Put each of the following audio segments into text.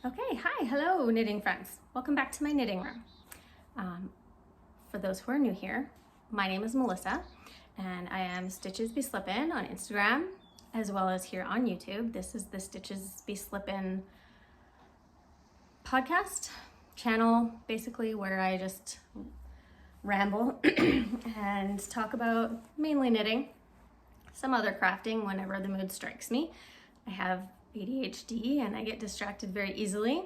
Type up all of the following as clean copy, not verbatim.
Okay, hi, hello knitting friends. Welcome back to my knitting room. For those who are new here, my name is Melissa and I am Stitches Be Slippin on Instagram as well as here on YouTube. This is the Stitches Be Slippin podcast channel, basically, where I just ramble and talk about mainly knitting, some other crafting whenever the mood strikes me. I have ADHD and I get distracted very easily,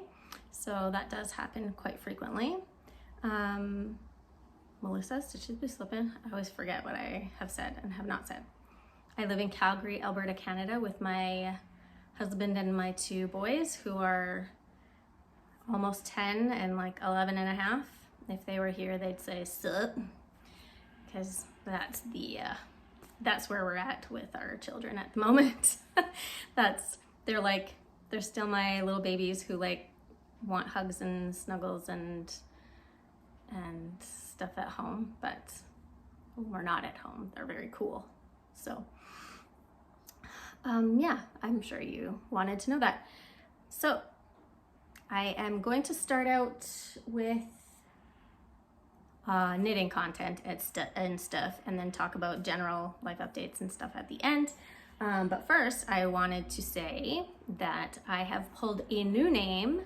so that does happen quite frequently. Melissa, Stitches Be Slippin. I always forget what I have said and have not said. I live in Calgary, Alberta, Canada with my husband and my two boys who are almost 10 and like 11 and a half. If they were here, they'd say sup, because that's where we're at with our children at the moment. They're still my little babies who want hugs and snuggles and stuff at home, but we're not at home. They're very cool. So yeah, I'm sure you wanted to know that. So I am going to start out with knitting content and stuff, and then talk about general life updates and stuff at the end. But first, I wanted to say that I have pulled a new name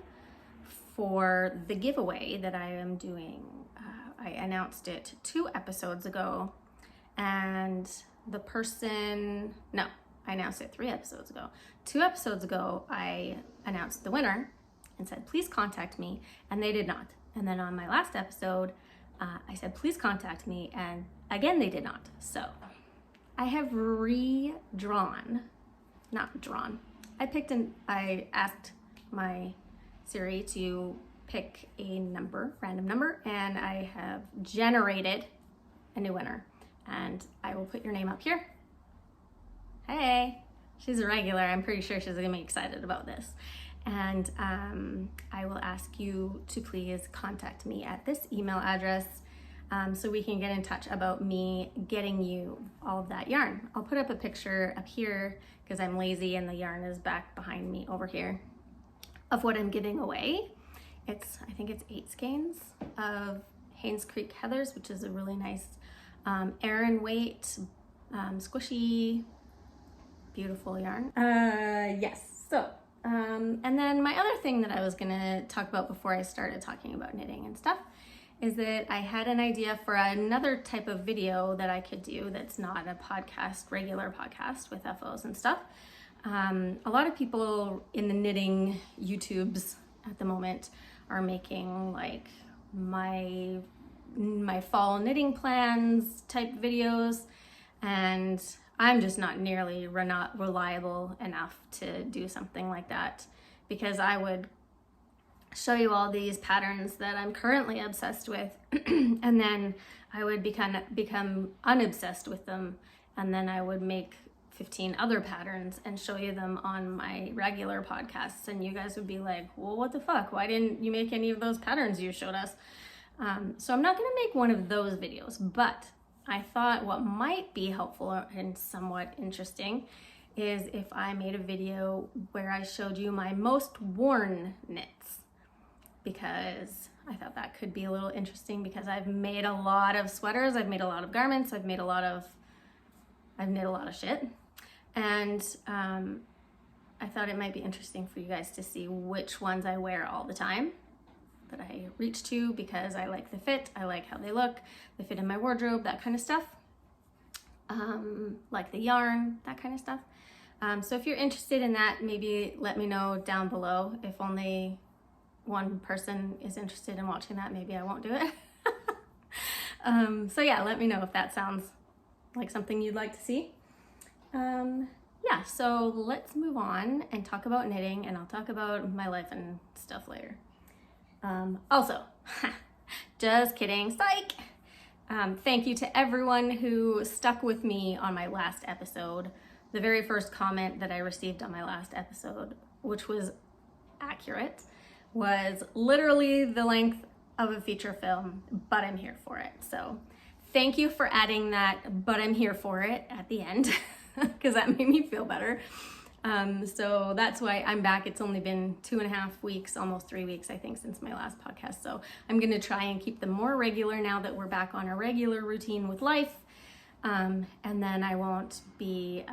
for the giveaway that I am doing. I announced it 2 episodes ago, and I announced it 3 episodes ago. 2 episodes ago, I announced the winner and said, please contact me, and they did not. And then on my last episode, I said, please contact me, and again, they did not. So I have I asked my Siri to pick a random number, and I have generated a new winner, and I will put your name up here. Hey, she's a regular. I'm pretty sure she's gonna be excited about this. And I will ask you to please contact me at this email address so we can get in touch about me getting you all of that yarn. I'll put up a picture up here because I'm lazy and the yarn is back behind me over here of what I'm giving away. I think it's 8 skeins of Haynes Creek Heathers, which is a really nice Aran weight, squishy, beautiful yarn. Yes, so and then my other thing that I was gonna talk about before I started talking about knitting and stuff is that I had an idea for another type of video that I could do that's not a regular podcast with FOs and stuff. A lot of people in the knitting YouTubes at the moment are making like my fall knitting plans type videos, and I'm just not nearly reliable enough to do something like that, because I would show you all these patterns that I'm currently obsessed with and then I would become unobsessed with them, and then I would make 15 other patterns and show you them on my regular podcasts, and you guys would be like, well, what the fuck, why didn't you make any of those patterns you showed us? So I'm not gonna make one of those videos, but I thought what might be helpful and somewhat interesting is if I made a video where I showed you my most worn knits, because I thought that could be a little interesting, because I've made a lot of sweaters, I've made a lot of garments, I've knit a lot of shit, and I thought it might be interesting for you guys to see which ones I wear all the time, that I reach to because I like the fit, I like how they look, they fit in my wardrobe, that kind of stuff, like the yarn, that kind of stuff. So if you're interested in that, maybe let me know down below. If only one person is interested in watching that, maybe I won't do it. So yeah, let me know if that sounds like something you'd like to see. Yeah, so let's move on and talk about knitting, and I'll talk about my life and stuff later. Also, just kidding, psych! Thank you to everyone who stuck with me on my last episode. The very first comment that I received on my last episode, which was accurate, was literally the length of a feature film, but I'm here for it. So thank you for adding that, but I'm here for it at the end, because that made me feel better. So that's why I'm back. It's only been 2.5 weeks, almost 3 weeks, I think, since my last podcast. So I'm going to try and keep them more regular now that we're back on a regular routine with life. And then I won't be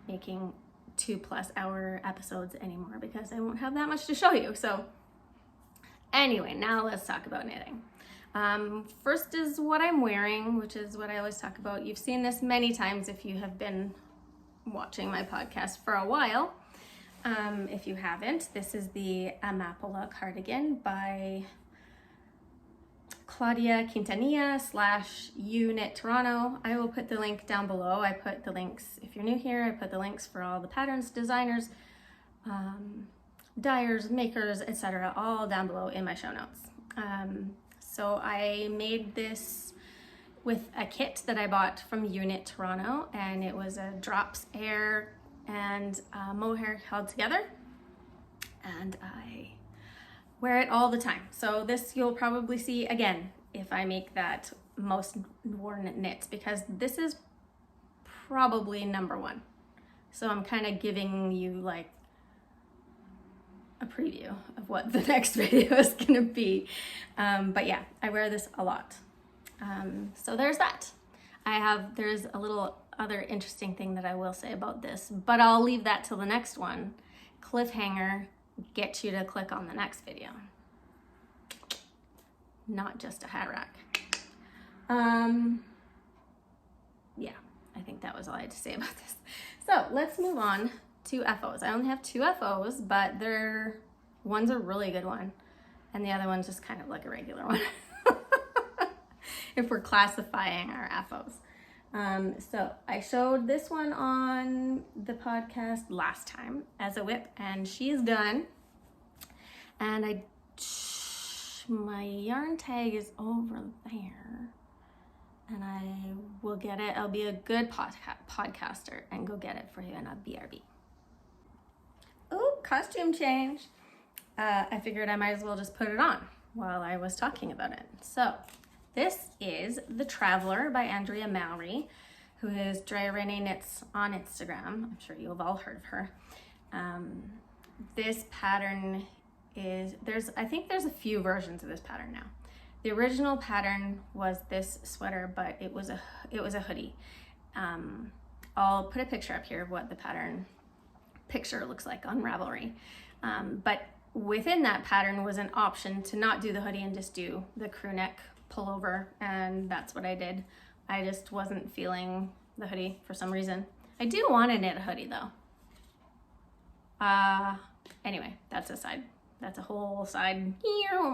making 2+ hour episodes anymore because I won't have that much to show you. So anyway, now let's talk about knitting. First is what I'm wearing, which is what I always talk about. You've seen this many times if you have been watching my podcast for a while. If you haven't, this is the Amapola cardigan by Claudia Quintanilla /U Knit Toronto. I will put the link down below. I put the links, if you're new here, I put the links for all the patterns, designers, dyers, makers, etc. all down below in my show notes. So I made this with a kit that I bought from U Knit Toronto, and it was a drops, air, and mohair held together, and I wear it all the time. So this you'll probably see again if I make that most worn knits, because this is probably number 1. So I'm kind of giving you like a preview of what the next video is gonna be. But yeah, I wear this a lot. So there's that. There's a little other interesting thing that I will say about this, but I'll leave that till the next one. Cliffhanger, get you to click on the next video. Not just a hat rack. Yeah, I think that was all I had to say about this. So let's move on to FOs. I only have 2 FOs, but one's a really good one, and the other one's just kind of like a regular one. If we're classifying our FOs. So I showed this one on the podcast last time as a whip, and she's done. And my yarn tag is over there, and I will get it. I'll be a good podcaster and go get it for you in a BRB. Oh, costume change. I figured I might as well just put it on while I was talking about it. So this is The Traveler by Andrea Mowry, who is Drea Renee Knits on Instagram. I'm sure you've all heard of her. This pattern is, I think there's a few versions of this pattern now. The original pattern was this sweater, but it was a hoodie. I'll put a picture up here of what the pattern picture looks like on Ravelry. But within that pattern was an option to not do the hoodie and just do the crew neck pullover, and that's what I did. I just wasn't feeling the hoodie for some reason. I do want to knit a hoodie though. Anyway, that's a whole side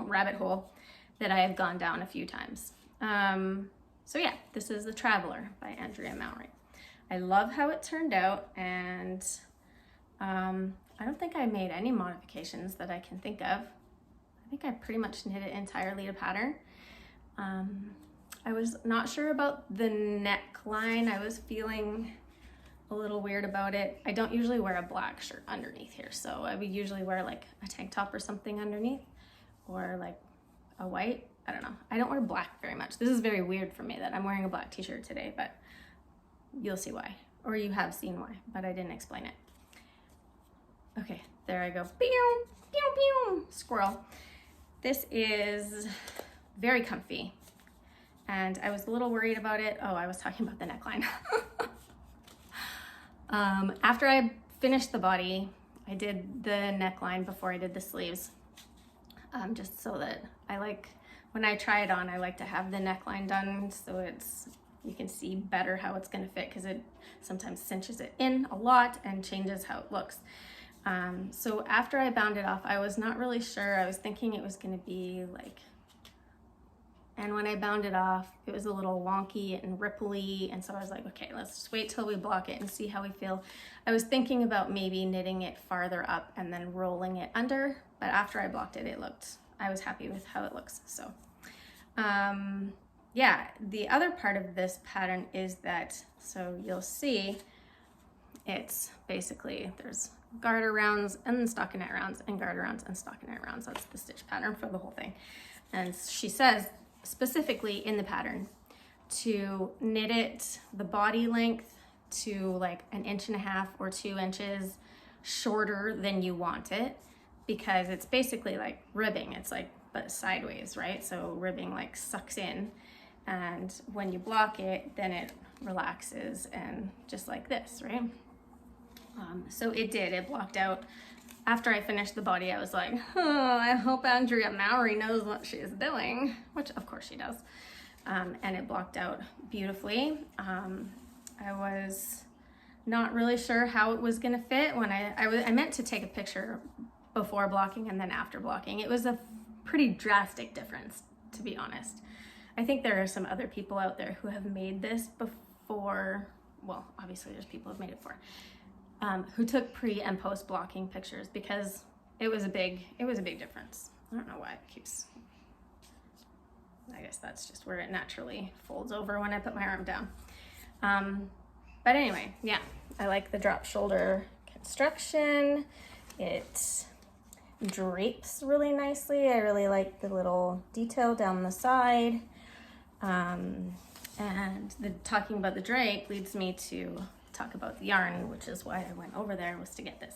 rabbit hole that I have gone down a few times. So yeah, this is The Traveler by Andrea Mowry. I love how it turned out, and I don't think I made any modifications that I can think of. I think I pretty much knit it entirely to pattern. I was not sure about the neckline. I was feeling a little weird about it. I don't usually wear a black shirt underneath here, so I would usually wear like a tank top or something underneath, or like a white. I don't know. I don't wear black very much. This is very weird for me that I'm wearing a black t-shirt today, but you'll see why, or you have seen why, but I didn't explain it. Okay, there I go. Pew, pew, pew, squirrel. This is very comfy, and I was a little worried about it. Oh, I was talking about the neckline. After I finished the body, I did the neckline before I did the sleeves, just so that when I try it on, I like to have the neckline done so you can see better how it's gonna fit, because it sometimes cinches it in a lot and changes how it looks. So after I bound it off, I was not really sure. I was thinking it was gonna be like, and when I bound it off, it was a little wonky and ripply, and so I was like, okay, let's just wait till we block it and see how we feel. I was thinking about maybe knitting it farther up and then rolling it under, but after I blocked it, I was happy with how it looks. So yeah, the other part of this pattern is that, so you'll see, it's basically, there's garter rounds and then stockinette rounds and garter rounds and stockinette rounds. That's the stitch pattern for the whole thing. And she says specifically in the pattern to knit it the body length to like 1.5 inches or 2 inches shorter than you want it, because it's basically like ribbing. It's like, but sideways, right? So ribbing like sucks in, and when you block it, then it relaxes, and just like this, right? So it blocked out. After I finished the body, I was like, oh, I hope Andrea Mowry knows what she's doing, which of course she does. And it blocked out beautifully. I was not really sure how it was gonna fit when I meant to take a picture before blocking and then after blocking. It was a pretty drastic difference, to be honest. I think there are some other people out there who have made this before. Well, obviously there's people who've made it before, who took pre and post blocking pictures, because it was a big difference. I don't know why it keeps, I guess that's just where it naturally folds over when I put my arm down. But anyway, yeah, I like the drop shoulder construction. It drapes really nicely. I really like the little detail down the side. And talking about the drape leads me to talk about the yarn, which is why I went over there, was to get this.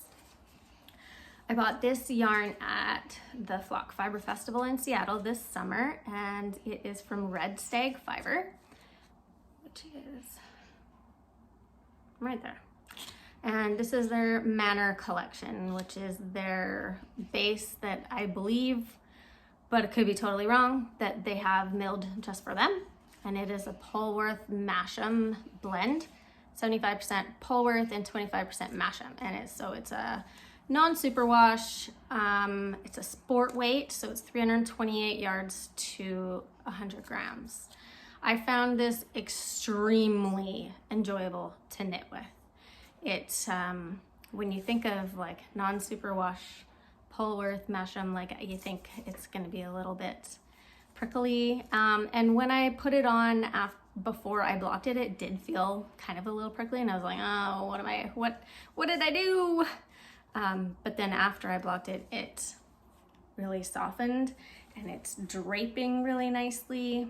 I bought this yarn at the Flock Fiber Festival in Seattle this summer, and it is from Red Stag Fiber, which is right there. And this is their Manor collection, which is their base that I believe, but it could be totally wrong, that they have milled just for them. And it is a Polworth Masham blend, 75% Polworth and 25% Masham. And it's a non-superwash, it's a sport weight, so it's 328 yards to 100 grams. I found this extremely enjoyable to knit with. It's, when you think of like non-superwash Polworth Masham, like you think it's gonna be a little bit prickly. And when I put it on before I blocked it, it did feel kind of a little prickly, and I was like, oh, what did I do? But then after I blocked it, it really softened, and it's draping really nicely.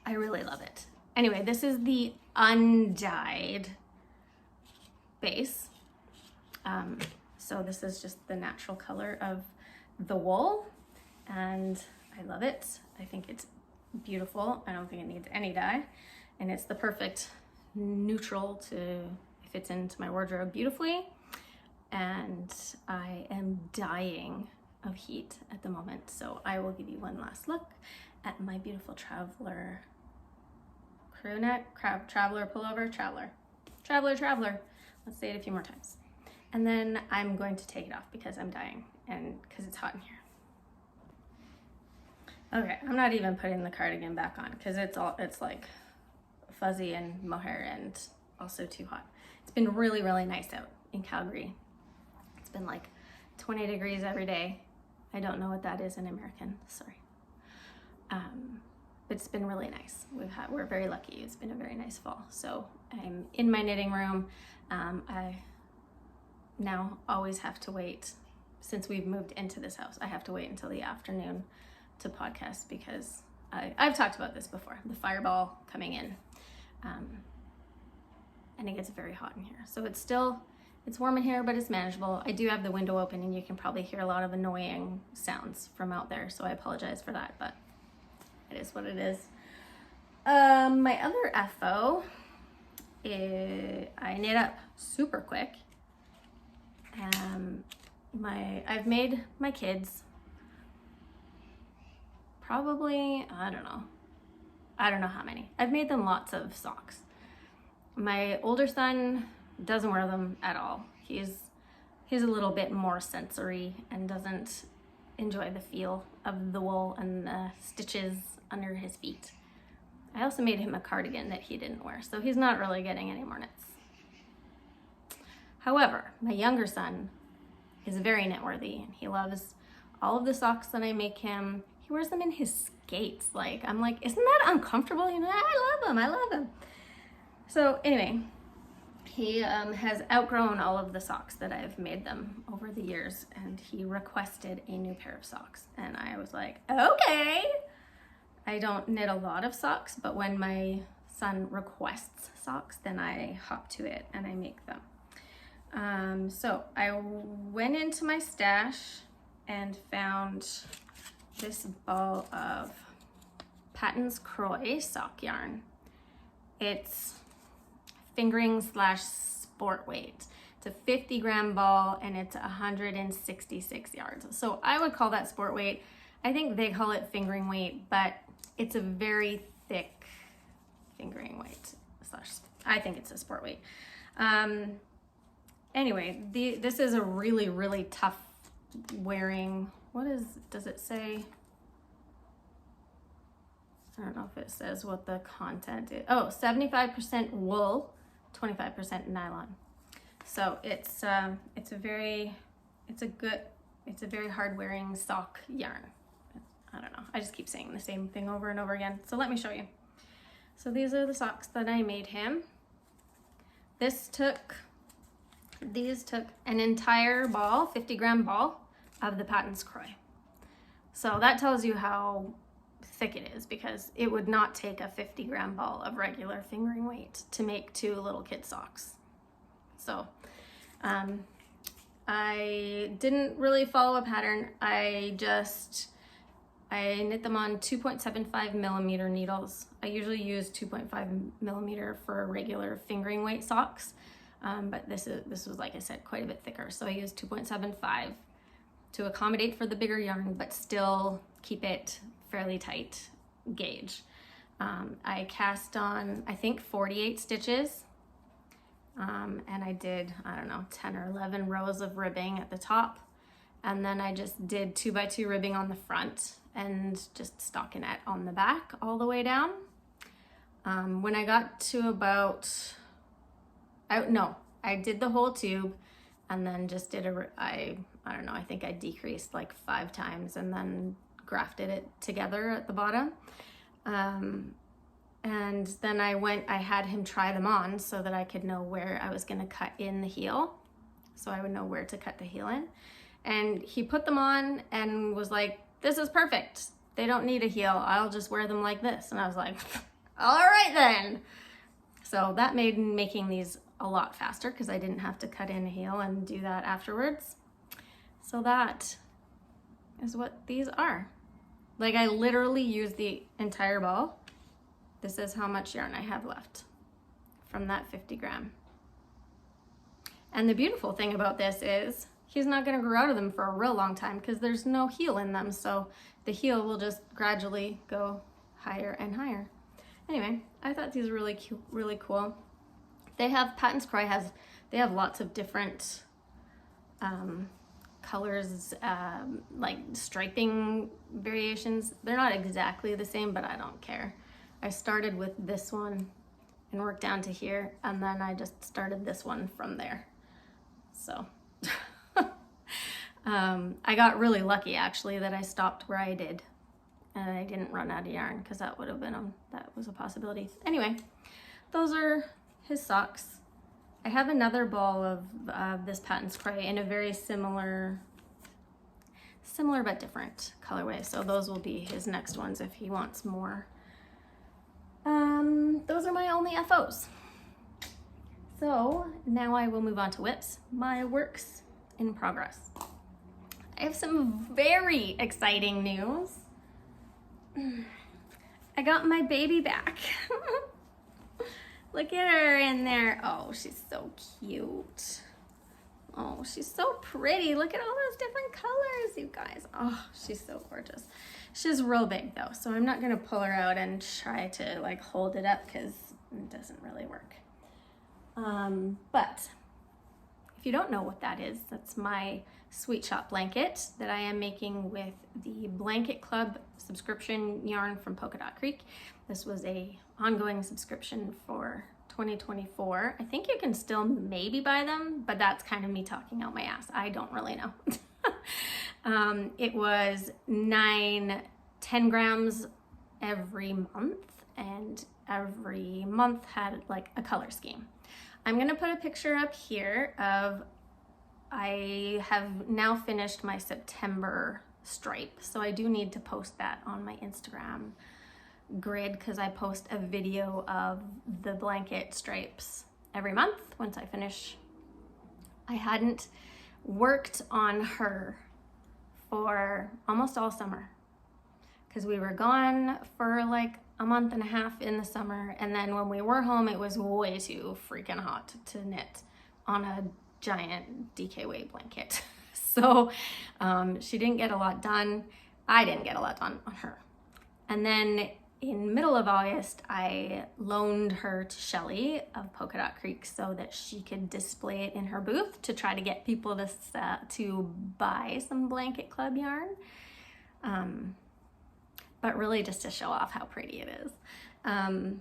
I really love it. Anyway, this is the undyed base. So this is just the natural color of the wool, and I love it. I think it's beautiful. I don't think it needs any dye, and it's the perfect neutral it fits into my wardrobe beautifully. And I am dying of heat at the moment, so I will give you one last look at my beautiful traveler crew neck, traveler pullover, traveler. Let's say it a few more times. And then I'm going to take it off because I'm dying, and because it's hot in here. Okay, I'm not even putting the cardigan back on because it's like fuzzy and mohair and also too hot. It's been really, really nice out in Calgary. It's been like 20 degrees every day. I don't know what that is in American, sorry. It's been really nice. We're very lucky. It's been a very nice fall. So I'm in my knitting room. I now always have to wait, since we've moved into this house, I have to wait until the afternoon to podcast because I've talked about this before, the fireball coming in. And it gets very hot in here. So it's warm in here, but it's manageable. I do have the window open, and you can probably hear a lot of annoying sounds from out there, so I apologize for that, but it is what it is. My other FO, I knit up super quick. I've made my kids probably, I don't know how many. I've made them lots of socks. My older son doesn't wear them at all. He's a little bit more sensory and doesn't enjoy the feel of the wool and the stitches under his feet. I also made him a cardigan that he didn't wear, so he's not really getting any more knits. However, my younger son is very knit-worthy, and he loves all of the socks that I make him. He wears them in his skates. I'm like, isn't that uncomfortable? You know, I love them. So anyway, he has outgrown all of the socks that I've made them over the years, and he requested a new pair of socks. And I was like, okay. I don't knit a lot of socks, but when my son requests socks, then I hop to it and I make them. So I went into my stash and found this ball of Patton's Croix sock yarn. It's fingering / sport weight. It's a 50-gram ball and it's 166 yards. So I would call that sport weight. I think they call it fingering weight, but it's a very thick fingering weight / I think it's a sport weight. Anyway, this is a really, really tough wearing. Does it say? I don't know if it says what the content is. Oh, 75% wool, 25% nylon. So it's a very hard wearing sock yarn. I don't know. I just keep saying the same thing over and over again. So let me show you. So these are the socks that I made him. These took an entire ball, 50-gram ball of the Patton's Croix. So that tells you how thick it is, because it would not take a 50-gram ball of regular fingering weight to make 2 little kid socks. So I didn't really follow a pattern. I knit them on 2.75 millimeter needles. I usually use 2.5 millimeter for regular fingering weight socks, but this was, like I said, quite a bit thicker. So I used 2.75 to accommodate for the bigger yarn, but still keep it fairly tight gauge. I cast on, I think, 48 stitches, and I did, I don't know, 10 or 11 rows of ribbing at the top, and then I just did 2x2 ribbing on the front and just stockinette on the back all the way down. When I got to about, I did the whole tube and then just did I don't know, I think I decreased like 5 times and then grafted it together at the bottom. And then I had him try them on so that I could know where I was gonna cut in the heel. So I would know where to cut the heel in. And he put them on and was like, "This is perfect. They don't need a heel. I'll just wear them like this." And I was like, all right then. So that made making these a lot faster because I didn't have to cut in a heel and do that afterwards. So that is what these are. Like, I literally used the entire ball. This is how much yarn I have left from that 50-gram. And the beautiful thing about this is he's not gonna grow out of them for a real long time because there's no heel in them. So the heel will just gradually go higher and higher. Anyway, I thought these were really cute, really cool. They have, Patton's Croix they have lots of different colors, like striping variations. They're not exactly the same, but I don't care. I started with this one and worked down to here, and then I just started this one from there. So I got really lucky actually that I stopped where I did and I didn't run out of yarn, because that would have been that was a possibility. Anyway, those are his socks. I have another ball of this Patton's Croix in a very similar but different colorway. So those will be his next ones if he wants more. Those are my only FOs. So now I will move on to WIPs, my works in progress. I have some very exciting news. I got my baby back. Look at her in there. Oh, she's so cute. Oh, she's so pretty. Look at all those different colors, you guys. Oh, she's so gorgeous. She's real big though, so I'm not gonna pull her out and try to like hold it up because it doesn't really work. But if you don't know what that is, that's my Sweet Shop blanket that I am making with the Blanket Club subscription yarn from Polka Dot Creek. This was a ongoing subscription for 2024. I think you can still maybe buy them, but that's kind of me talking out my ass. I don't really know. It was 10 grams every month, and every month had like a color scheme. I'm gonna put a picture up here of, I have now finished my September stripe, so I do need to post that on my Instagram grid because I post a video of the blanket stripes every month once I finish I hadn't worked on her for almost all summer because we were gone for like a month and a half in the summer, and then when we were home it was way too freaking hot to knit on a giant DK weight blanket. So she didn't get a lot done. I didn't get a lot done on her. And then in middle of August, I loaned her to Shelly of Polka Dot Creek so that she could display it in her booth to try to get people to buy some blanket club yarn. But really just to show off how pretty it is.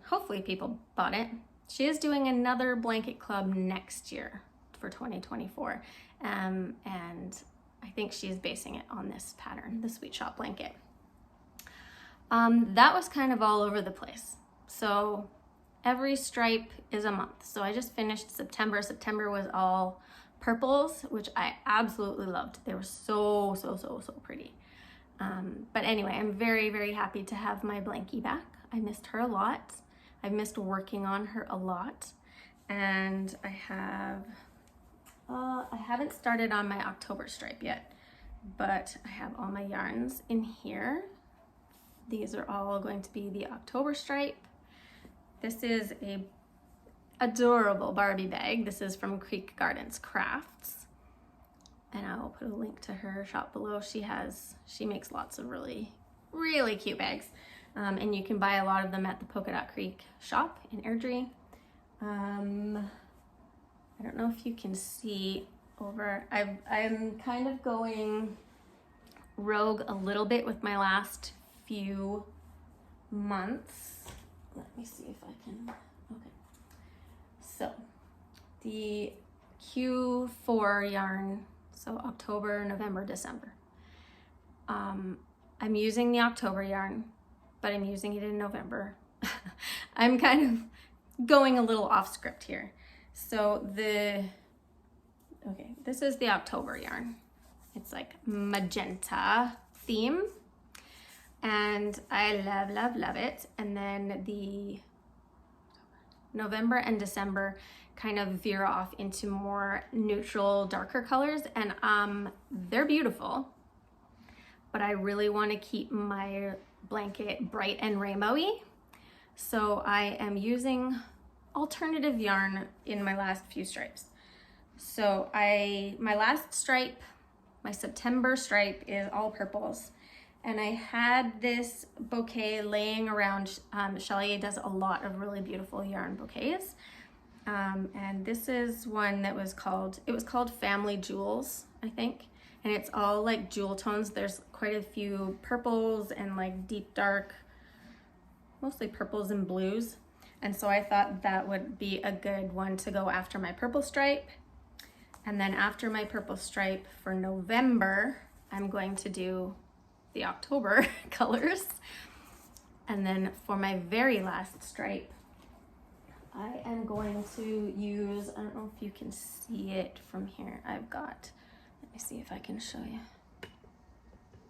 Hopefully people bought it. She is doing another blanket club next year for 2024. And I think she's basing it on this pattern, the Sweet Shop blanket. That was kind of all over the place. So every stripe is a month. So I just finished September. September was all purples, which I absolutely loved. They were so pretty. But anyway, I'm very, very happy to have my blankie back. I missed her a lot. I've missed working on her a lot. And I haven't started on my October stripe yet, but I have all my yarns in here. These are all going to be the October stripe. This is a adorable Barbie bag. This is from Creek Gardens Crafts. And I will put a link to her shop below. She makes lots of really, really cute bags. And you can buy a lot of them at the Polka Dot Creek shop in Airdrie. I don't know if you can see over, I'm kind of going rogue a little bit with my last few months. Let me see if I can, okay. So the Q4 yarn, so October, November, December. I'm using the October yarn, but I'm using it in November. I'm kind of going a little off script here. So this is the October yarn. It's like magenta theme. And I love it. And then the November and December kind of veer off into more neutral, darker colors. And they're beautiful, but I really want to keep my blanket bright and rainbowy. So I am using alternative yarn in my last few stripes. So my last stripe, my September stripe, is all purples. And I had this bouquet laying around. Shelly does a lot of really beautiful yarn bouquets. And this is one that was called Family Jewels, I think. And it's all like jewel tones. There's quite a few purples and like deep dark, mostly purples and blues. And so I thought that would be a good one to go after my purple stripe. And then after my purple stripe for November, I'm going to do the October colors. And then for my very last stripe, I am going to use, I don't know if you can see it from here. I've got, let me see if I can show you.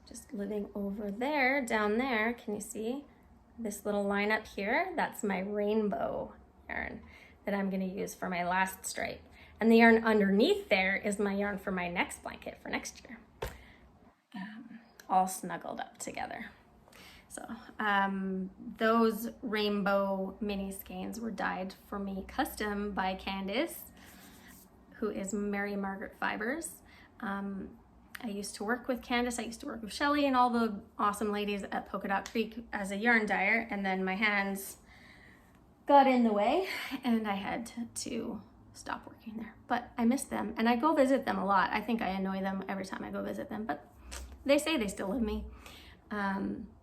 Just living over there, down there, can you see this little line up here? That's my rainbow yarn that I'm gonna use for my last stripe. And the yarn underneath there is my yarn for my next blanket for next year. All snuggled up together. So those rainbow mini skeins were dyed for me custom by Candace, who is Mary Margaret Fibers. I used to work with Candace, I used to work with Shelly and all the awesome ladies at Polka Dot Creek as a yarn dyer, and then my hands got in the way and I had to stop working there. But I miss them and I go visit them a lot. I think I annoy them every time I go visit them, but they say they still love me.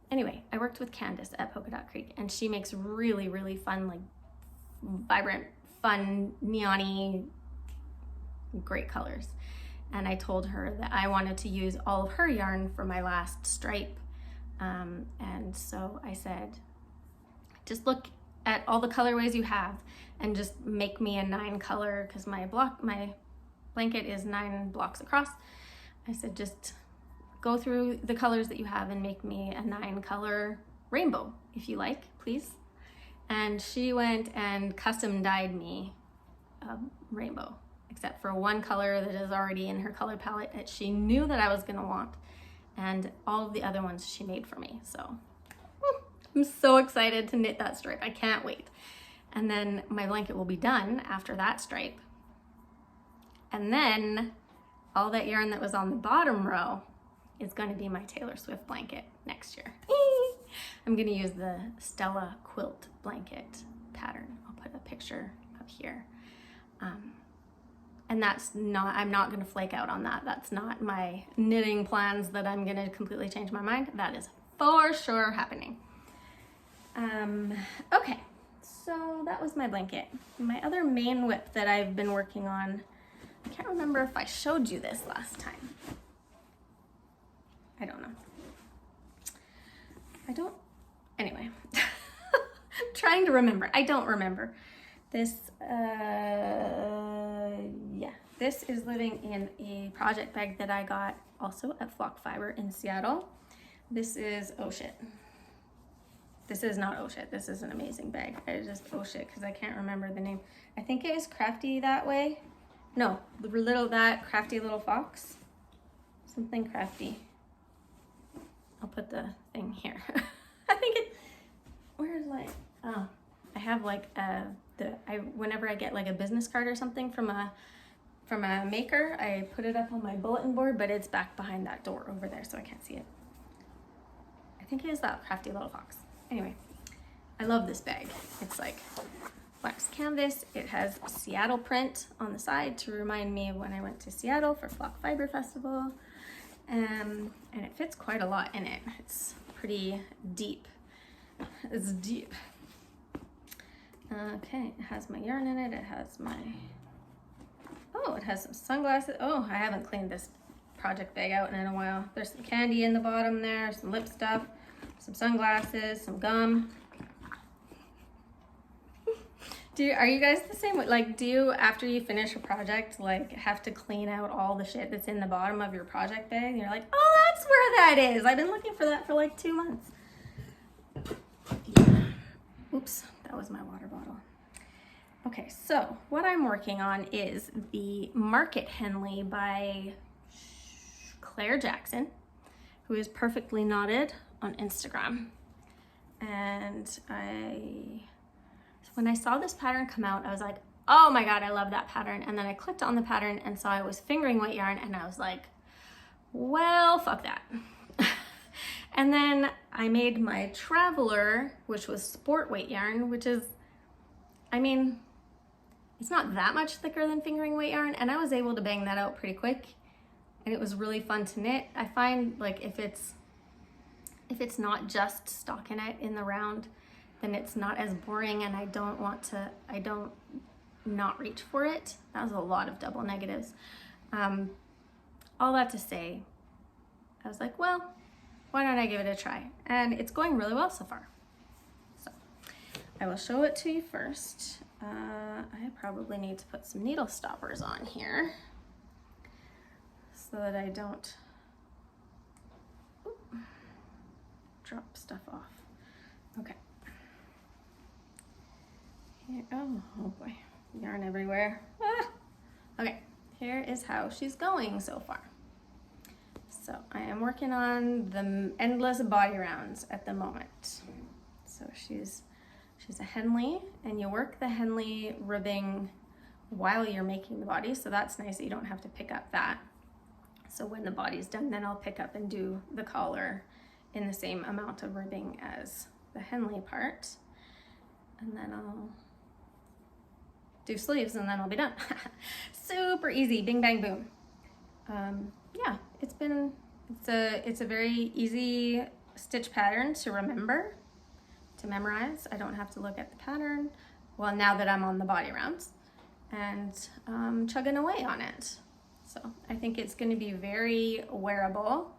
Anyway, I worked with Candace at Polka Dot Creek, and she makes really, really fun, like vibrant, fun, neon-y, great colors. And I told her that I wanted to use all of her yarn for my last stripe. And so I said, just look at all the colorways you have and just make me a 9 color, because my blanket is 9 blocks across. I said, just go through the colors that you have and make me a 9 color rainbow, if you like, please. And she went and custom dyed me a rainbow. except for one color that is already in her color palette that she knew that I was gonna want. And all of the other ones she made for me. So I'm so excited to knit that stripe. I can't wait. And then my blanket will be done after that stripe. And then all that yarn that was on the bottom row is going to be my Taylor Swift blanket next year. I'm going to use the Stella quilt blanket pattern. I'll put a picture up here. And that's not, I'm not going to flake out on that. That's not my knitting plans that I'm going to completely change my mind. That is for sure happening. Okay, so that was my blanket. My other main whip that I've been working on, I can't remember if I showed you this last time. I don't know. Anyway, I'm trying to remember. I don't remember. This, yeah, this is living in a project bag that I got also at Flock Fiber in Seattle. This is oh shit. This is not oh shit. This is an amazing bag. I just oh shit because I can't remember the name. I think it was Crafty That Way. No, Crafty Little Fox. Something crafty. I'll put the thing here. I think it, where's like, oh, I have like whenever I get like a business card or something from a maker, I put it up on my bulletin board, but it's back behind that door over there, so I can't see it. I think it is that Crafty Little Fox. Anyway, I love this bag. It's like wax canvas. It has Seattle print on the side to remind me of when I went to Seattle for Flock Fiber Festival. And it fits quite a lot in it. It's pretty deep. It's deep. Okay, it has my yarn in it. It has my, oh, it has some sunglasses. Oh, I haven't cleaned this project bag out in a while. There's some candy in the bottom there, some lip stuff, some sunglasses, some gum. Are you guys the same? Like, do you, after you finish a project, like, have to clean out all the shit that's in the bottom of your project bag? And you're like, oh, that's where that is. I've been looking for that for like 2 months. Yeah. Oops, that was my water bottle. Okay, so what I'm working on is the Market Henley by Claire Jackson, who is perfectly knotted on Instagram. And when I saw this pattern come out, I was like, oh my God, I love that pattern. And then I clicked on the pattern and saw I was fingering weight yarn and I was like, well, fuck that. And then I made my Traveler, which was sport weight yarn, which is, I mean, it's not that much thicker than fingering weight yarn. And I was able to bang that out pretty quick. And it was really fun to knit. I find like if it's not just stockinette in the round, then it's not as boring and I don't not reach for it. That was a lot of double negatives. All that to say, I was like, well, why don't I give it a try? And it's going really well so far. So I will show it to you first. I probably need to put some needle stoppers on here so that I don't drop stuff off. Okay. Here, oh boy, yarn everywhere. Ah. Okay, here is how she's going so far. So I am working on the endless body rounds at the moment. So she's a Henley, and you work the Henley ribbing while you're making the body, so that's nice that you don't have to pick up that. So when the body's done, then I'll pick up and do the collar in the same amount of ribbing as the Henley part. And then I'll do sleeves and then I'll be done. Super easy, bing bang boom. Yeah, it's a very easy stitch pattern to remember, to memorize. I don't have to look at the pattern. Well, now that I'm on the body rounds and chugging away on it. So I think it's going to be very wearable.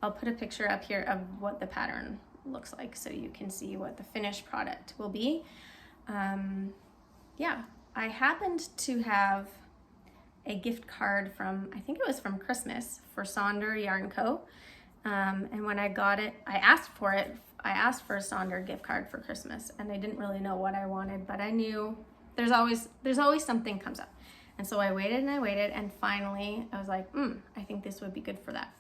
I'll put a picture up here of what the pattern looks like so you can see what the finished product will be. Yeah, I happened to have a gift card from, I think it was from Christmas, for Sonder Yarn Co. And when I got it, I asked for it. I asked for a Sonder gift card for Christmas, and I didn't really know what I wanted, but I knew there's always something comes up. And so I waited and I waited, and finally I was like, I think this would be good for that.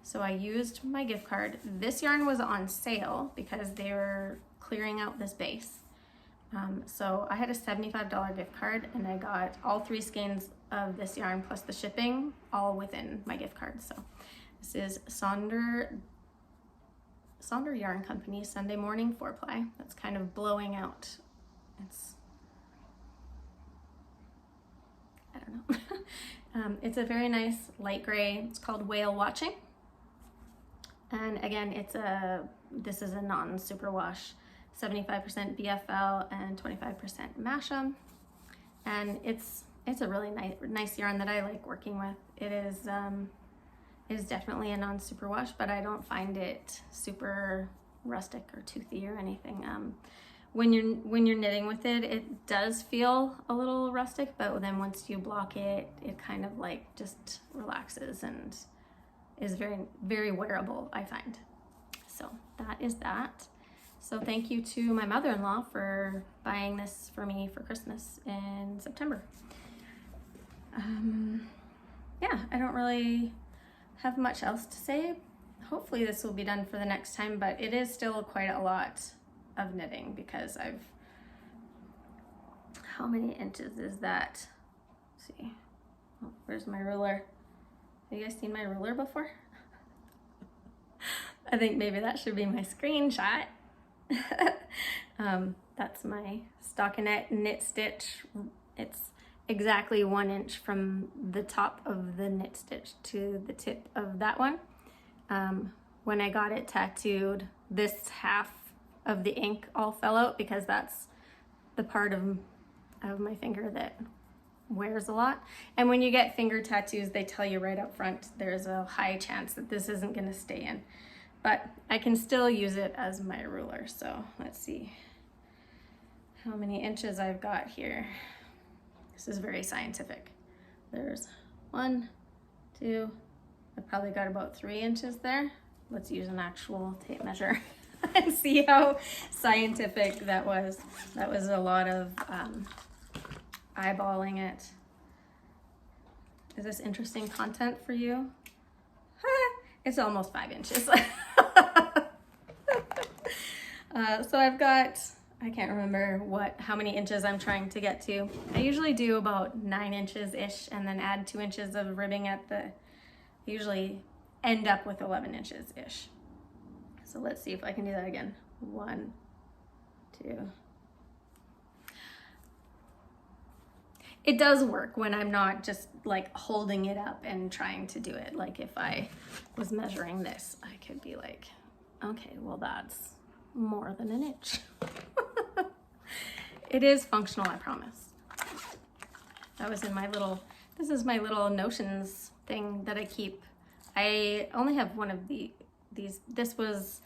So I used my gift card. This yarn was on sale because they were clearing out this base. So I had a $75 gift card, and I got all 3 skeins of this yarn plus the shipping all within my gift card. So this is Sonder Yarn Company Sunday Morning 4-ply. That's kind of blowing out. I don't know. It's a very nice light gray. It's called Whale Watching. And again, this is a non-superwash, 75% BFL and 25% Masham. And it's a really nice yarn that I like working with. It is definitely a non-superwash, but I don't find it super rustic or toothy or anything. When you're knitting with it, it does feel a little rustic, but then once you block it, it kind of like just relaxes and is very, very wearable, I find. So that is that. So thank you to my mother-in-law for buying this for me for Christmas in September. Yeah, I don't really have much else to say. Hopefully this will be done for the next time, but it is still quite a lot of knitting because how many inches is that? Let's see. Oh, where's my ruler? Have you guys seen my ruler before? I think maybe that should be my screenshot. That's my stockinette knit stitch. It's exactly 1 inch from the top of the knit stitch to the tip of that one. When I got it tattooed, this half of the ink all fell out because that's the part of my finger that wears a lot. And when you get finger tattoos, they tell you right up front there's a high chance that this isn't going to stay in. But I can still use it as my ruler. So let's see how many inches I've got here. This is very scientific. There's 1, 2, I've probably got about 3 inches there. Let's use an actual tape measure and see how scientific that was. That was a lot of eyeballing it. Is this interesting content for you? It's almost 5 inches. So I've got, I can't remember how many inches I'm trying to get to. I usually do about 9 inches-ish and then add 2 inches of ribbing at I usually end up with 11 inches-ish. So let's see if I can do that again. 1, 2. It does work when I'm not just like holding it up and trying to do it. Like if I was measuring this, I could be like, okay, well that's more than an inch. It is functional, I promise. That was in my this is my little notions thing that I keep. I only have one of these. This was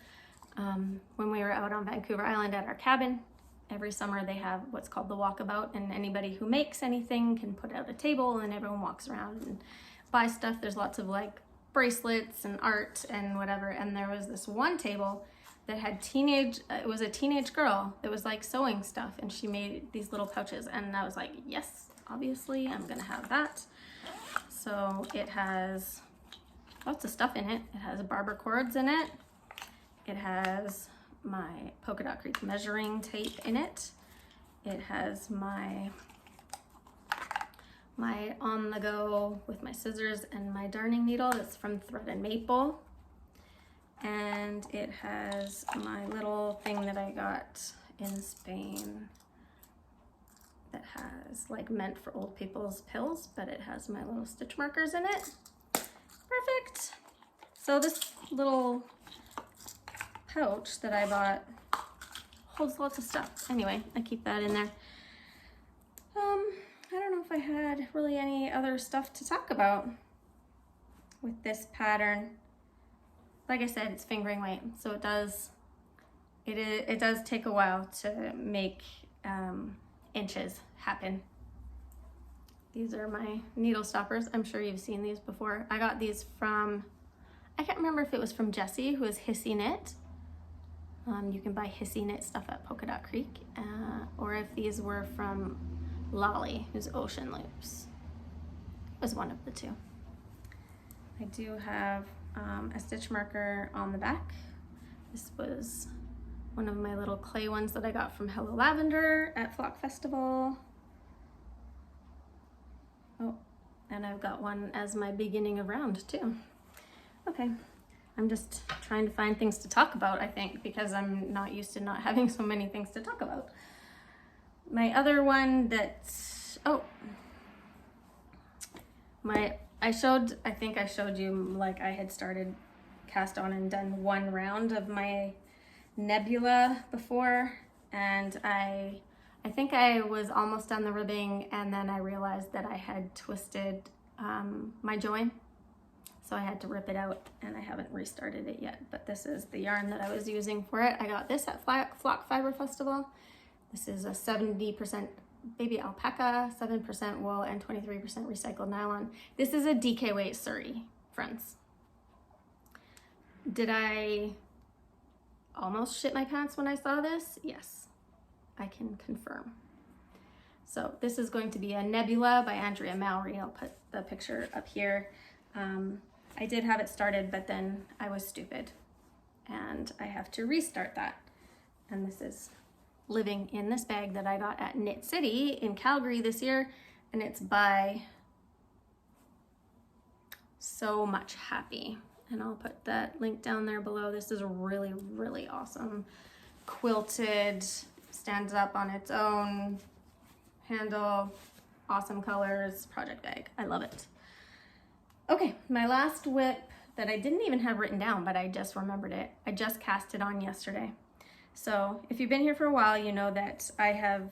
when we were out on Vancouver Island at our cabin. Every summer they have what's called the walkabout, and anybody who makes anything can put out a table and everyone walks around and buys stuff. There's lots of like bracelets and art and whatever. And there was this one table that had it was a teenage girl that was like sewing stuff, and she made these little pouches, and I was like, yes, obviously I'm gonna have that. So it has lots of stuff in it. It has barber cords in it. It has my Polka Dot Creek measuring tape in it. It has my on the go with my scissors and my darning needle that's from Thread and Maple. And it has my little thing that I got in Spain that has like meant for old people's pills, but it has my little stitch markers in it. Perfect. So this little pouch that I bought holds lots of stuff. Anyway, I keep that in there. I don't know if I had really any other stuff to talk about with this pattern. Like I said, it's fingering weight, so it does take a while to make inches happen. These are my needle stoppers. I'm sure you've seen these before. I got these from, I can't remember if it was from Jessie, who is Hissy Knit. You can buy Hissy Knit stuff at Polka Dot Creek, or if these were from Lolly, who's Ocean Loops. was one of the two. I do have a stitch marker on the back. This was one of my little clay ones that I got from Hello Lavender at Flock Festival. Oh, and I've got one as my beginning of round too. Okay, I'm just trying to find things to talk about, I think, because I'm not used to not having so many things to talk about. My other one that's, I think I showed you, like, I had started cast on and done one round of my nebula before, and I think I was almost done the ribbing, and then I realized that I had twisted my join, so I had to rip it out, and I haven't restarted it yet. But this is the yarn that I was using for it. I got this at Flock Fiber Festival. This is a 70% baby alpaca, 7% wool, and 23% recycled nylon. This is a DK weight Surrey, friends. Did I almost shit my pants when I saw this? Yes, I can confirm. So this is going to be a nebula by Andrea Mowry. I'll put the picture up here. I did have it started, but then I was stupid and I have to restart that. And this is living in this bag that I got at Knit City in Calgary this year, and it's by So Much Happy. And I'll put that link down there below. This is really, really awesome. Quilted, stands up on its own handle, awesome colors, project bag. I love it. Okay, my last whip that I didn't even have written down, but I just remembered it. I just cast it on yesterday. So if you've been here for a while, you know that I have,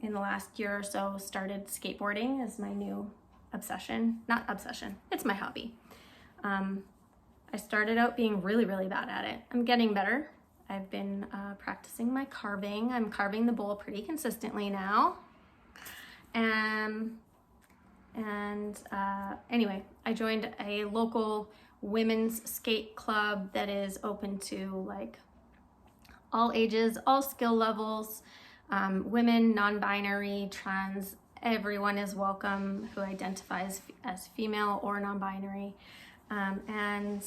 in the last year or so, started skateboarding as my new obsession. Not obsession, it's my hobby. I started out being really, really bad at it. I'm getting better. I've been practicing my carving. I'm carving the bowl pretty consistently now. Anyway, I joined a local women's skate club that is open to like all ages, all skill levels, women, non-binary, trans, everyone is welcome who identifies as female or non-binary. And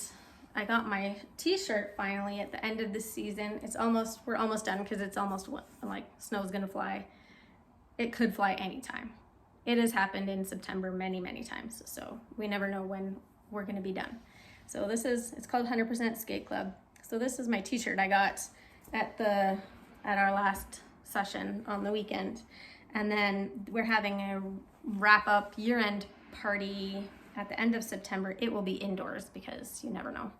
I got my t-shirt finally at the end of the season. We're almost done because it's almost like snow's gonna fly. It could fly anytime. It has happened in September many, many times. So we never know when we're gonna be done. So it's called 100% Skate Club. So this is my t-shirt I got at our last session on the weekend. And then we're having a wrap up year-end party at the end of September. It will be indoors because you never know.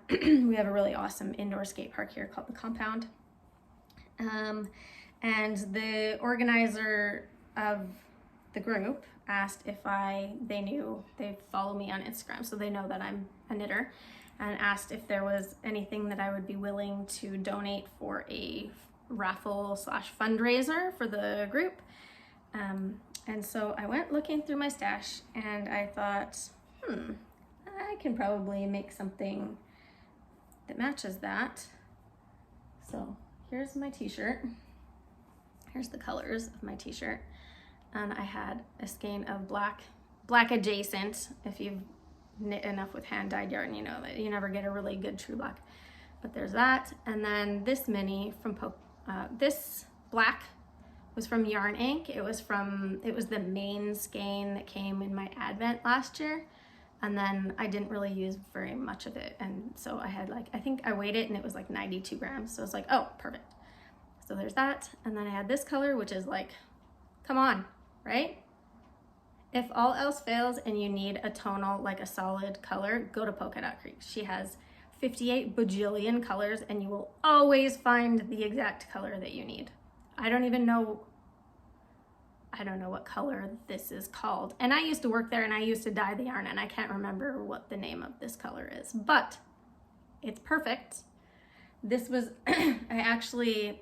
We have a really awesome indoor skate park here called the Compound. And the organizer of the group asked if they follow me on Instagram, so they know that I'm a knitter, and asked if there was anything that I would be willing to donate for a raffle / fundraiser for the group. And so I went looking through my stash and I thought, I can probably make something that matches that. So here's my t-shirt. Here's the colors of my t-shirt. And I had a skein of black adjacent. If you've knit enough with hand-dyed yarn, you know that you never get a really good true black. But there's that. And then this mini from this black was from Yarn Inc. It was the main skein that came in my advent last year. And then I didn't really use very much of it. And so I had I think I weighed it and it was like 92 grams. So it's like, oh, perfect. So there's that. And then I had this color, which is like, come on, right? If all else fails and you need a tonal, like a solid color, go to Polka Dot Creek. She has 58 bajillion colors and you will always find the exact color that you need. I don't know what color this is called. And I used to work there and I used to dye the yarn and I can't remember what the name of this color is, but it's perfect. This was, I actually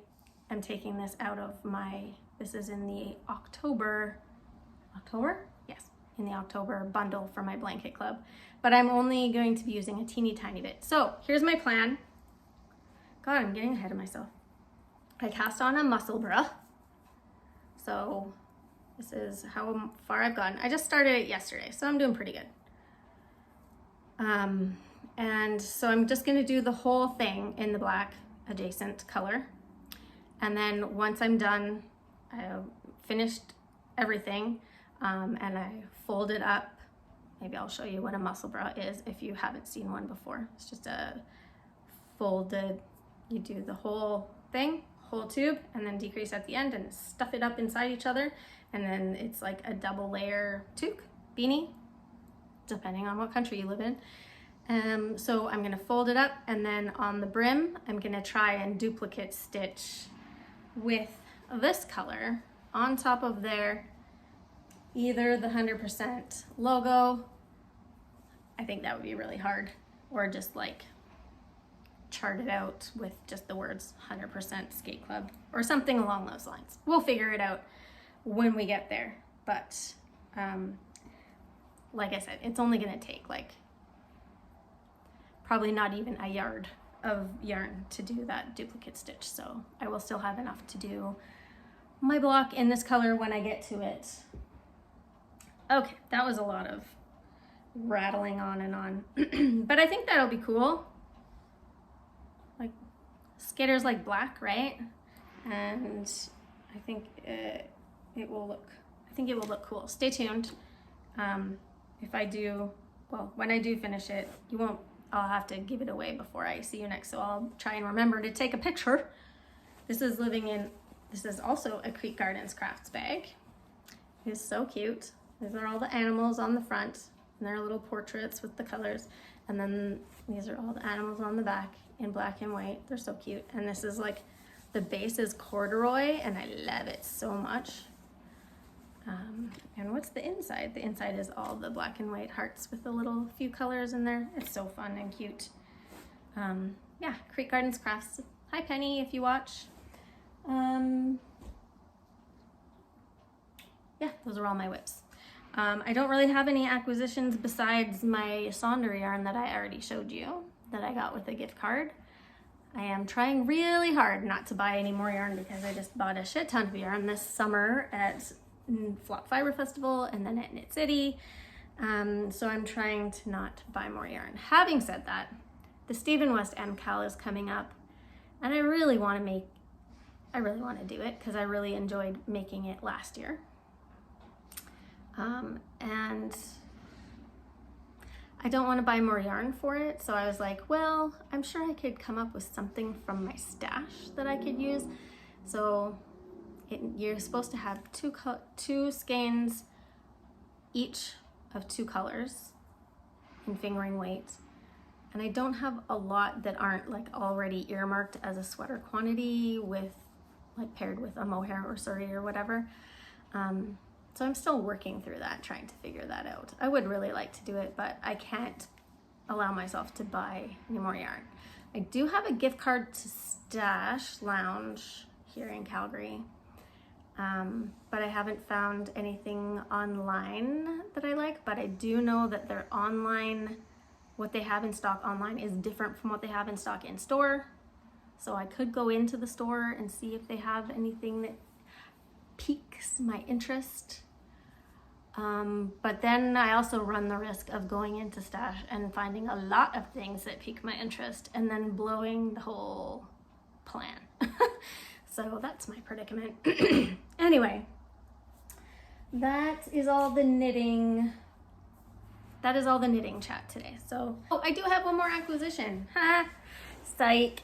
am taking this out of this is in the October? Yes, in the October bundle for my blanket club, but I'm only going to be using a teeny tiny bit. So here's my plan. God, I'm getting ahead of myself. I cast on a muscle bra. So This is how far I've gotten. I just started it yesterday, so I'm doing pretty good. And so I'm just gonna do the whole thing in the black adjacent color. And then once I'm done, I finished everything, and I fold it up. Maybe I'll show you what a muscle bra is if you haven't seen one before. It's just a folded, you do the whole thing, whole tube, and then decrease at the end and stuff it up inside each other. And then it's like a double layer toque, beanie, depending on what country you live in. So I'm gonna fold it up, and then on the brim, I'm gonna try and duplicate stitch with this color on top of there, either the 100% logo, I think that would be really hard, or just like chart it out with just the words 100% skate club or something along those lines. We'll figure it out when we get there. But like I said, it's only gonna take like probably not even a yard of yarn to do that duplicate stitch. So I will still have enough to do my block in this color when I get to it. Okay, that was a lot of rattling on and on, but I think that'll be cool. Like, skaters like black, right? And I think it will look cool. Stay tuned. If I do, well, when I do finish it, I'll have to give it away before I see you next, so I'll try and remember to take a picture. This is also a Creek Gardens Crafts bag. It's so cute. These are all the animals on the front, and they're little portraits with the colors. And then these are all the animals on the back in black and white. They're so cute. And this is like, the base is corduroy, and I love it so much. And what's the inside? The inside is all the black and white hearts with a little few colors in there. It's so fun and cute. Yeah, Creek Gardens Crafts. Hi Penny, if you watch. Yeah, those are all my whips. I don't really have any acquisitions besides my Sonder yarn that I already showed you that I got with a gift card. I am trying really hard not to buy any more yarn because I just bought a shit ton of yarn this summer at Flock Fiber Festival and then at Knit City. So I'm trying to not buy more yarn. Having said that, the Stephen West MCAL is coming up, and I really want to do it because I really enjoyed making it last year. And I don't want to buy more yarn for it, so I was like, well, I'm sure I could come up with something from my stash that I could use. So you're supposed to have two skeins each of 2 colors in fingering weight, and I don't have a lot that aren't like already earmarked as a sweater quantity with like paired with a mohair or suri or whatever. So I'm still working through that, trying to figure that out. I would really like to do it, but I can't allow myself to buy any more yarn. I do have a gift card to Stash Lounge here in Calgary, but I haven't found anything online that I like, but I do know that their online, what they have in stock online is different from what they have in stock in store. So I could go into the store and see if they have anything that piques my interest. But then I also run the risk of going into Stash and finding a lot of things that pique my interest and then blowing the whole plan. So that's my predicament. Anyway, that is all the knitting chat today. So, oh, I do have one more acquisition. Ha! Psych.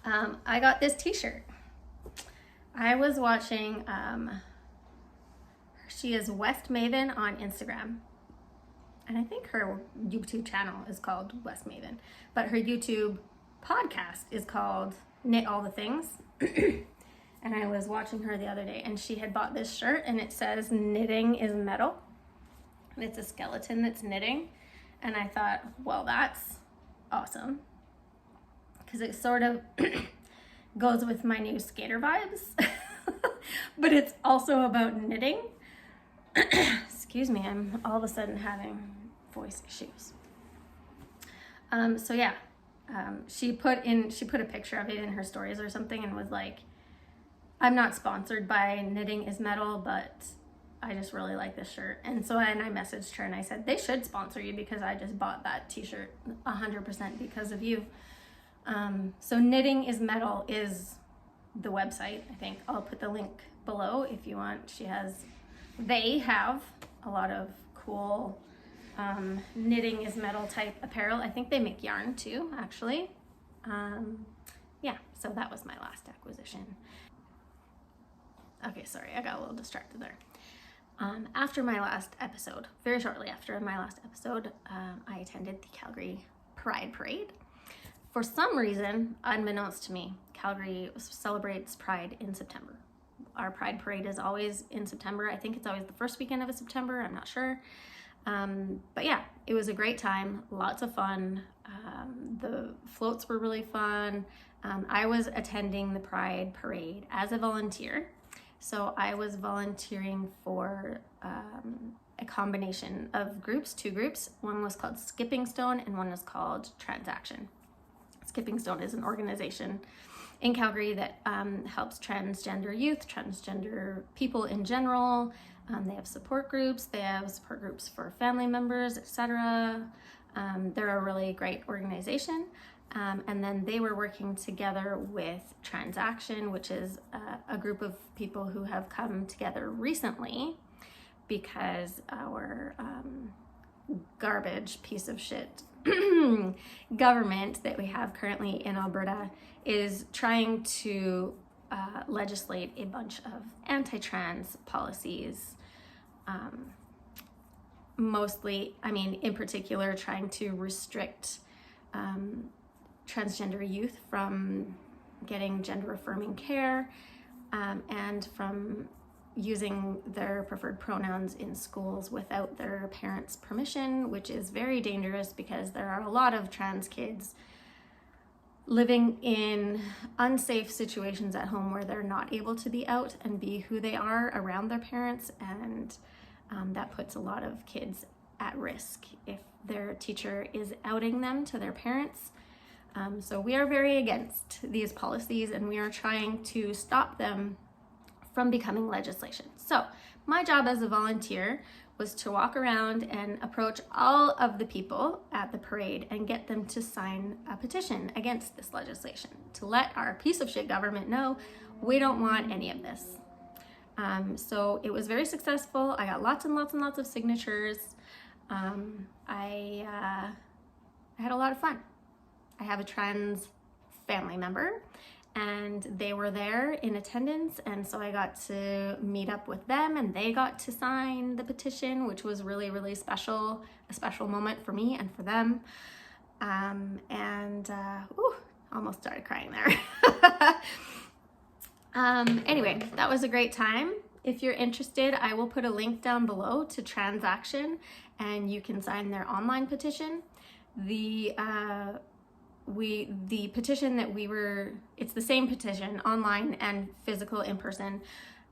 I got this t-shirt. I was watching, she is West Maven on Instagram. And I think her YouTube channel is called West Maven, but her YouTube podcast is called Knit All the Things. And I was watching her the other day, and she had bought this shirt, and it says knitting is metal. And it's a skeleton that's knitting. And I thought, well, that's awesome, because it sort of goes with my new skater vibes. But it's also about knitting. Excuse me, I'm all of a sudden having voice issues. So yeah, she put a picture of it in her stories or something and was like, I'm not sponsored by Knitting is Metal, but I just really like this shirt. And so I messaged her and I said, they should sponsor you because I just bought that t-shirt 100% because of you. So Knitting is Metal is the website. I think I'll put the link below if you want. They have a lot of cool Knitting is Metal type apparel. I think they make yarn too, actually. Yeah, so that was my last acquisition. Okay, sorry, I got a little distracted there. After my last episode, very shortly after my last episode, I attended the Calgary Pride Parade. For some reason, unbeknownst to me, Calgary celebrates Pride in September. Our Pride Parade is always in September. I think it's always the first weekend of September, I'm not sure. But yeah, it was a great time, lots of fun. The floats were really fun. I was attending the Pride Parade as a volunteer. So I was volunteering for a combination of groups, 2 groups. One was called Skipping Stone and one was called Transaction. Skipping Stone is an organization in Calgary that helps transgender youth, transgender people in general. They have support groups. They have support groups for family members, etc. They're a really great organization. And then they were working together with Transaction, which is a group of people who have come together recently because our garbage piece of shit government that we have currently in Alberta is trying to legislate a bunch of anti-trans policies. Mostly, in particular, trying to restrict transgender youth from getting gender-affirming care and from using their preferred pronouns in schools without their parents' permission, which is very dangerous because there are a lot of trans kids living in unsafe situations at home where they're not able to be out and be who they are around their parents, and that puts a lot of kids at risk if their teacher is outing them to their parents. So we are very against these policies and we are trying to stop them from becoming legislation. So my job as a volunteer was to walk around and approach all of the people at the parade and get them to sign a petition against this legislation to let our piece of shit government know we don't want any of this. So it was very successful. I got lots and lots and lots of signatures. I had a lot of fun. I have a trans family member and they were there in attendance, and so I got to meet up with them and they got to sign the petition, which was really, really special, a special moment for me and for them. Almost started crying there. Anyway, that was a great time. If you're interested, I will put a link down below to Transaction and you can sign their online petition. The petition that it's the same petition online and physical in person.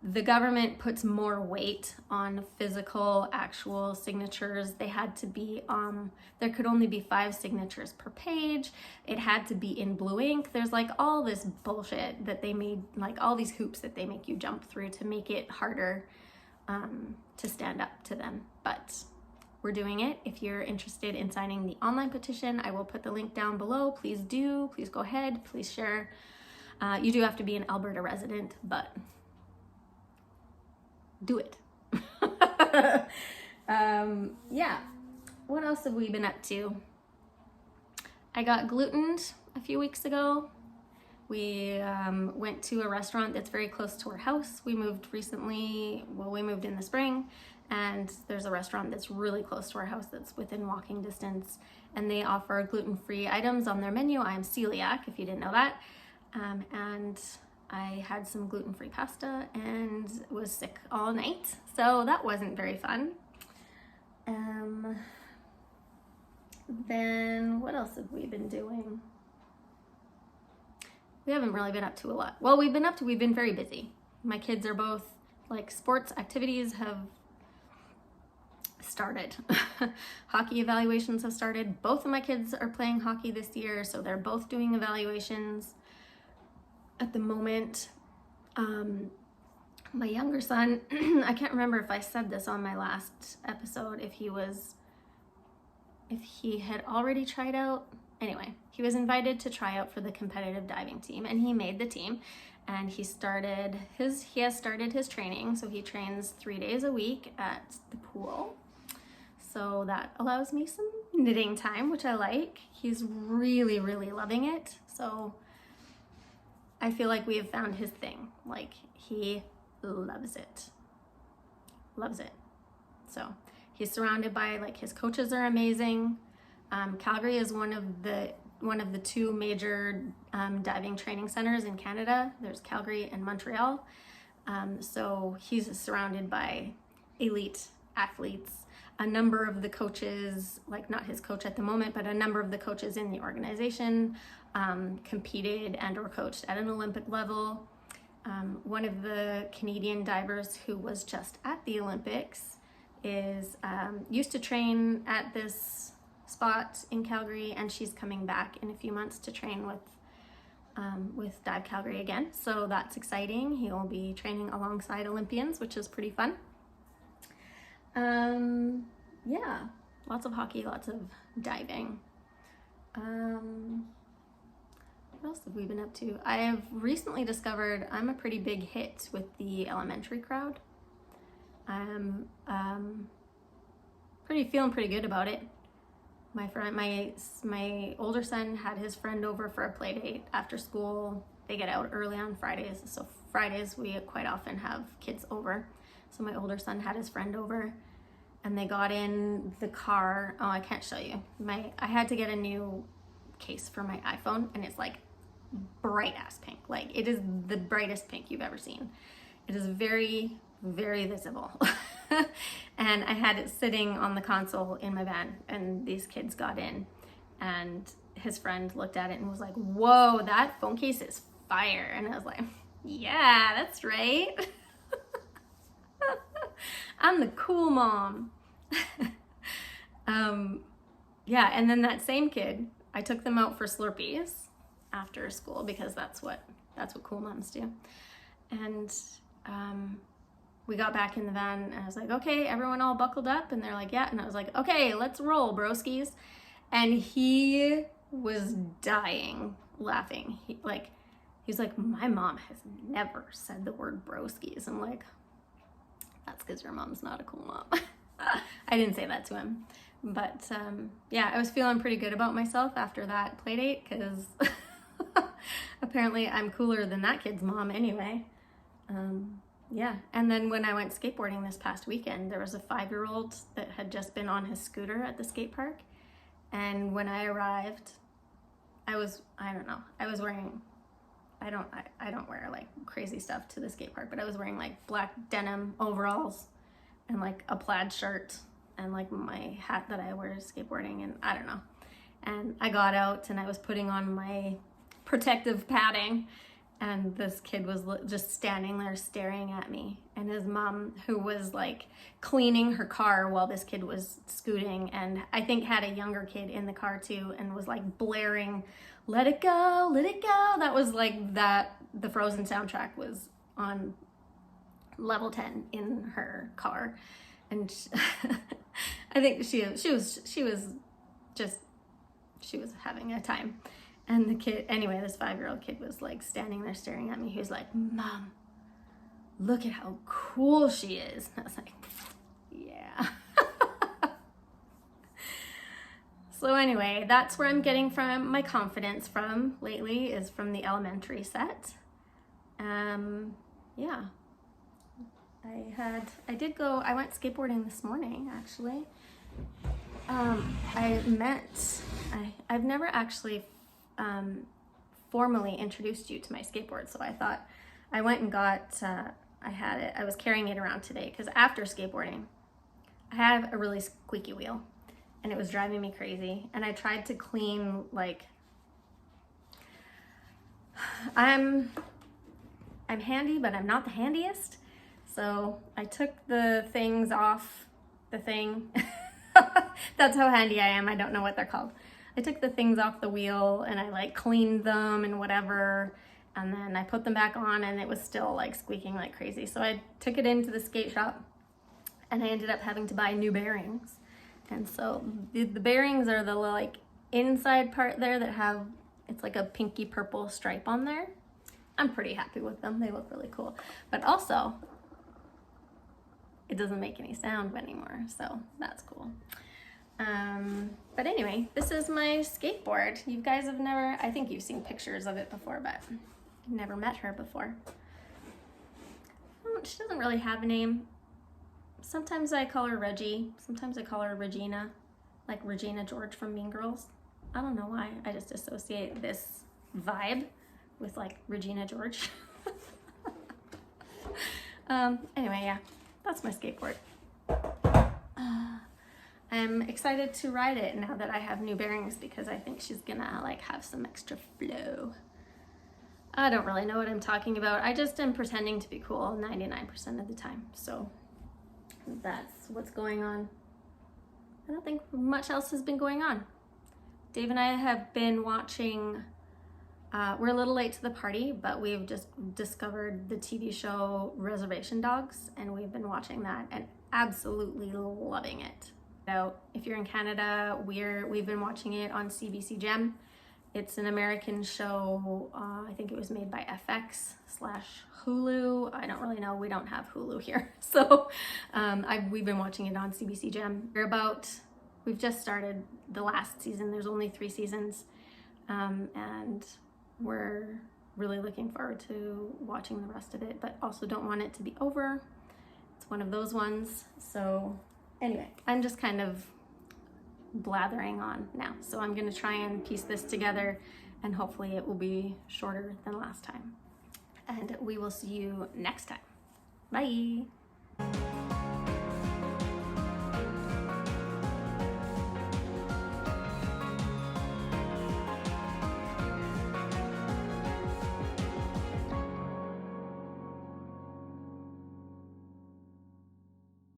The government puts more weight on physical actual signatures. They had to be, there could only be 5 signatures per page. It had to be in blue ink. There's like all this bullshit that they made, like all these hoops that they make you jump through to make it harder to stand up to them. But we're doing it. If you're interested in signing the online petition, I will put the link down below. Please do, please go ahead, please share. You do have to be an Alberta resident, but do it. Yeah, what else have we been up to? I got glutened a few weeks ago. We went to a restaurant that's very close to our house. We moved recently, we moved in the spring, and there's a restaurant that's really close to our house that's within walking distance, and they offer gluten-free items on their menu. I am celiac, if you didn't know that. And I had some gluten-free pasta and was sick all night, so that wasn't very fun. Then what else have we been doing? We haven't really been up to a lot. Well, we've been very busy. My kids are both, like, sports activities have started. Hockey evaluations have started. Both of my kids are playing hockey this year, so they're both doing evaluations at the moment. My younger son, I can't remember if I said this on my last episode, if he had already tried out. Anyway, he was invited to try out for the competitive diving team, and he made the team, and he has started his training. So he trains 3 days a week at the pool. So that allows me some knitting time, which I like. He's really, really loving it. So I feel like we have found his thing. Like, he loves it. Loves it. So he's surrounded by, like, his coaches are amazing. Calgary is one of the 2 major diving training centers in Canada. There's Calgary and Montreal. So he's surrounded by elite athletes. A number of the coaches, like not his coach at the moment, but a number of the coaches in the organization competed and or coached at an Olympic level. One of the Canadian divers who was just at the Olympics is used to train at this spot in Calgary, and she's coming back in a few months to train with Dive Calgary again. So that's exciting. He'll be training alongside Olympians, which is pretty fun. Yeah, lots of hockey, lots of diving. What else have we been up to? I have recently discovered I'm a pretty big hit with the elementary crowd. I'm feeling pretty good about it. My older son had his friend over for a play date after school. They get out early on Fridays, so Fridays we quite often have kids over. So my older son had his friend over, and they got in the car. Oh, I can't show you. I had to get a new case for my iPhone, and it's like bright ass pink. Like, it is the brightest pink you've ever seen. It is very, very visible. And I had it sitting on the console in my van, and these kids got in, and his friend looked at it and was like, whoa, that phone case is fire. And I was like, yeah, that's right. I'm the cool mom. Yeah, and then that same kid, I took them out for Slurpees after school, because that's what cool moms do. And we got back in the van, and I was like, okay, everyone all buckled up? And they're like, yeah. And I was like, okay, let's roll, broskies. And he was dying laughing. He's like, my mom has never said the word broskies. I'm like, that's because your mom's not a cool mom. I didn't say that to him. But yeah, I was feeling pretty good about myself after that play date, because apparently I'm cooler than that kid's mom anyway. Yeah, and then when I went skateboarding this past weekend, there was a 5-year-old that had just been on his scooter at the skate park. And when I arrived, I don't wear like crazy stuff to the skate park, but I was wearing like black denim overalls and like a plaid shirt and like my hat that I wear skateboarding, and I don't know. And I got out and I was putting on my protective padding, and this kid was just standing there staring at me, and his mom, who was like cleaning her car while this kid was scooting, and I think had a younger kid in the car too, and was like blaring, let it go, let it go. That was like that, the Frozen soundtrack was on level 10 in her car. And I think she was having a time. And the kid, anyway, this 5-year-old kid was like standing there staring at me. He was like, Mom, look at how cool she is. And I was like, yeah. So anyway, that's where I'm getting from my confidence from lately, is from the elementary set. Yeah. I went skateboarding this morning, actually. I've never actually formally introduced you to my skateboard, so I thought I went and got, I was carrying it around today, because after skateboarding, I have a really squeaky wheel, and it was driving me crazy, and I tried to clean, like, I'm handy, but I'm not the handiest, so I took the things off the thing. That's how handy I am. I don't know what they're called. I took the things off the wheel, and I like cleaned them and whatever. And then I put them back on and it was still like squeaking like crazy. So I took it into the skate shop and I ended up having to buy new bearings. And so the bearings are the like inside part there that have, it's like a pinky purple stripe on there. I'm pretty happy with them. They look really cool. But also, it doesn't make any sound anymore, so that's cool. But anyway, this is my skateboard. You guys have never, I think you've seen pictures of it before, but you've never met her before. She doesn't really have a name. Sometimes I call her Reggie. Sometimes I call her Regina, like Regina George from Mean Girls. I don't know why. I just associate this vibe with like Regina George. Anyway, yeah, that's my skateboard. I'm excited to ride it now that I have new bearings because I think she's gonna like have some extra flow. I don't really know what I'm talking about. I just am pretending to be cool 99% of the time. So that's what's going on. I don't think much else has been going on. Dave and I have been watching, we're a little late to the party, but we've just discovered the TV show Reservation Dogs, and we've been watching that and absolutely loving it. So if you're in Canada, we've been watching it on CBC Gem. It's an American show. I think it was made by FX/Hulu. I don't really know. We don't have Hulu here. So we've been watching it on CBC Gem. We've just started the last season. There's only 3 seasons. And we're really looking forward to watching the rest of it, but also don't want it to be over. It's one of those ones. So anyway, I'm just kind of blathering on now. So I'm gonna try and piece this together and hopefully it will be shorter than last time. And we will see you next time. Bye.